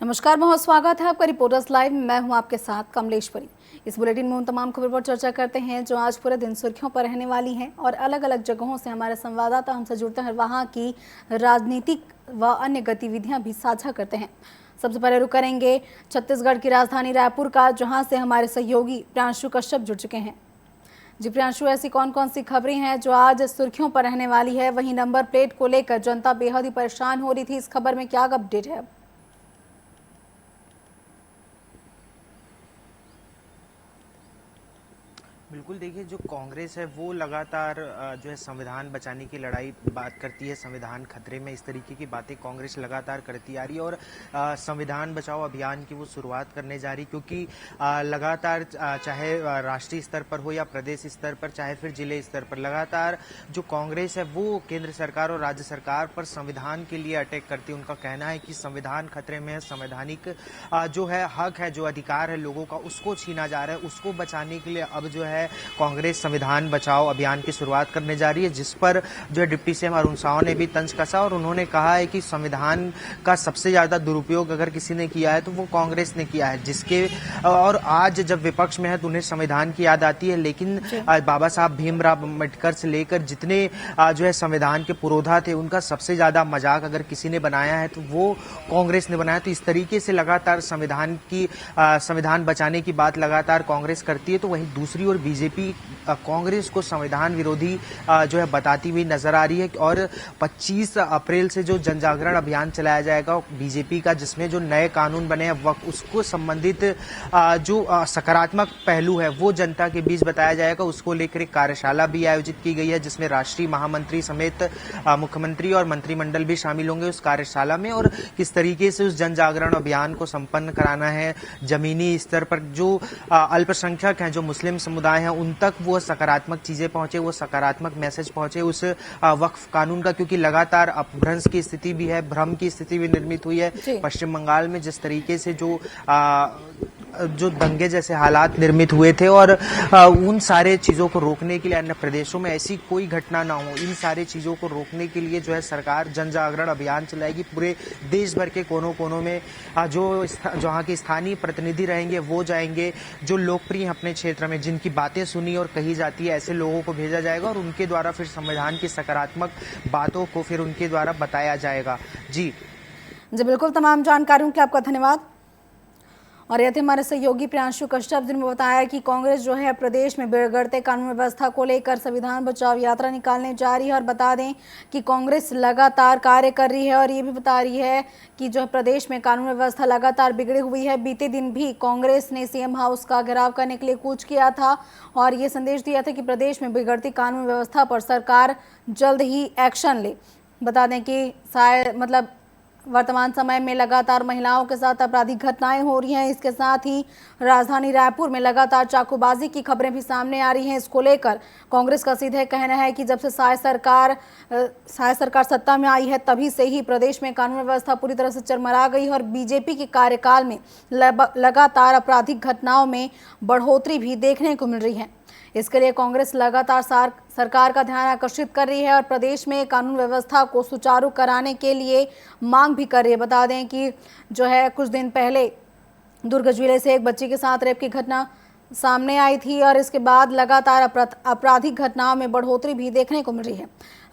नमस्कार, बहुत स्वागत है आपका रिपोर्टर्स लाइव। मैं हूं आपके साथ कमलेश्वरी। इस बुलेटिन में उन तमाम खबर पर चर्चा करते हैं जो आज पूरे दिन सुर्खियों पर रहने वाली हैं और अलग अलग जगहों से हमारे संवाददाता हमसे जुड़ते हैं, वहां की राजनीतिक व अन्य गतिविधियां भी साझा करते हैं। सबसे पहले रुक करेंगे छत्तीसगढ़ की राजधानी रायपुर का, जहाँ से हमारे सहयोगी प्रियांशु कश्यप जुड़ चुके हैं। जी प्रियांशु, ऐसी कौन कौन सी खबरें हैं जो आज सुर्खियों पर रहने वाली है? वहीं नंबर प्लेट को लेकर जनता बेहद ही परेशान हो रही थी, इस खबर में क्या अपडेट है? बिल्कुल, देखिए जो कांग्रेस है वो लगातार जो है संविधान बचाने की लड़ाई बात करती है। संविधान खतरे में, इस तरीके की बातें कांग्रेस लगातार करती आ रही है और संविधान बचाओ अभियान की वो शुरुआत करने जा रही, क्योंकि लगातार चाहे राष्ट्रीय स्तर पर हो या प्रदेश स्तर पर, चाहे फिर जिले स्तर पर, लगातार जो कांग्रेस है वो केंद्र सरकार और राज्य सरकार पर संविधान के लिए अटैक करती है। उनका कहना है कि संविधान खतरे में है, संवैधानिक जो है हक है, जो अधिकार है लोगों का, उसको छीना जा रहा है। उसको बचाने के लिए अब जो है कांग्रेस संविधान बचाओ अभियान की शुरुआत करने जा रही है, जिस पर जो है डिप्टी सीएम अरुण साव ने भी तंज कसा और उन्होंने कहा है कि संविधान का सबसे ज्यादा दुरुपयोग अगर किसी ने किया है तो वो कांग्रेस ने किया है, जिसके और आज जब विपक्ष में है तो उन्हें संविधान की याद आती है। लेकिन बाबा साहब भीमराव अम्बेडकर से लेकर जितने जो है संविधान के पुरोधा थे, उनका सबसे ज्यादा मजाक अगर किसी ने बनाया है तो वो कांग्रेस ने बनाया। तो इस तरीके से लगातार संविधान बचाने की बात लगातार कांग्रेस करती है, तो वहीं दूसरी ओर बीजेपी कांग्रेस को संविधान विरोधी जो है बताती हुई नजर आ रही है। और 25 अप्रैल से जो जन जागरण अभियान चलाया जाएगा बीजेपी का, जिसमें जो नए कानून बने हैं उसको संबंधित जो सकारात्मक पहलू है वो जनता के बीच बताया जाएगा। उसको लेकर एक कार्यशाला भी आयोजित की गई है, जिसमें राष्ट्रीय महामंत्री समेत मुख्यमंत्री और मंत्रिमंडल भी शामिल होंगे उस कार्यशाला में। और किस तरीके से उस जन जागरण अभियान को संपन्न कराना है, जमीनी स्तर पर जो अल्पसंख्यक हैं, जो मुस्लिम समुदाय हैं, उन तक वो सकारात्मक चीजें पहुंचे, वो सकारात्मक मैसेज पहुंचे उस वक्फ कानून का, क्योंकि लगातार अपभ्रंश की स्थिति भी है, भ्रम की स्थिति भी निर्मित हुई है। पश्चिम बंगाल में जिस तरीके से जो दंगे जैसे हालात निर्मित हुए थे और उन सारे चीजों को रोकने के लिए अन्य प्रदेशों में ऐसी कोई घटना ना हो, इन सारी चीजों को रोकने के लिए जो है सरकार जन जागरण अभियान चलाएगी। पूरे देश भर के कोनों कोनों में जो जहाँ के स्थानीय प्रतिनिधि रहेंगे वो जाएंगे, जो लोकप्रिय अपने क्षेत्र में, जिनकी बातें सुनी और कही जाती है, ऐसे लोगों को भेजा जाएगा और उनके द्वारा फिर संविधान की सकारात्मक बातों को फिर उनके द्वारा बताया जाएगा। जी बिल्कुल, तमाम जानकारियों के लिए आपका धन्यवाद। और यह थे हमारे सहयोगी प्रियांशु कश्यप, जिन्होंने बताया कि कांग्रेस जो है प्रदेश में बिगड़ते कानून व्यवस्था को लेकर संविधान बचाओ यात्रा निकालने जा रही है। और बता दें कि कांग्रेस लगातार कार्य कर रही है और ये भी बता रही है कि जो है प्रदेश में कानून व्यवस्था लगातार बिगड़ी हुई है। बीते दिन भी कांग्रेस ने सीएम हाउस का घेराव करने के लिए कूच किया था और ये संदेश दिया था कि प्रदेश में बिगड़ती कानून व्यवस्था पर सरकार जल्द ही एक्शन ले। बता दें कि वर्तमान समय में लगातार महिलाओं के साथ आपराधिक घटनाएं हो रही हैं। इसके साथ ही राजधानी रायपुर में लगातार चाकूबाजी की खबरें भी सामने आ रही हैं। इसको लेकर कांग्रेस का सीधे कहना है कि जब से साय सरकार सत्ता में आई है, तभी से ही प्रदेश में कानून व्यवस्था पूरी तरह से चरमरा गई है और बीजेपी के कार्यकाल में लगातार आपराधिक घटनाओं में बढ़ोतरी भी देखने को मिल रही है। इसके लिए कांग्रेस लगातार सरकार का ध्यान आकर्षित कर रही है और प्रदेश में कानून व्यवस्था को सुचारू कराने के लिए मांग भी कर रही है। बता दें कि जो है कुछ दिन पहले दुर्ग जिले से एक बच्ची के साथ रेप की घटना सामने आई थी और इसके बाद लगातार आपराधिक घटनाओं में बढ़ोतरी भी देखने को मिल रही है।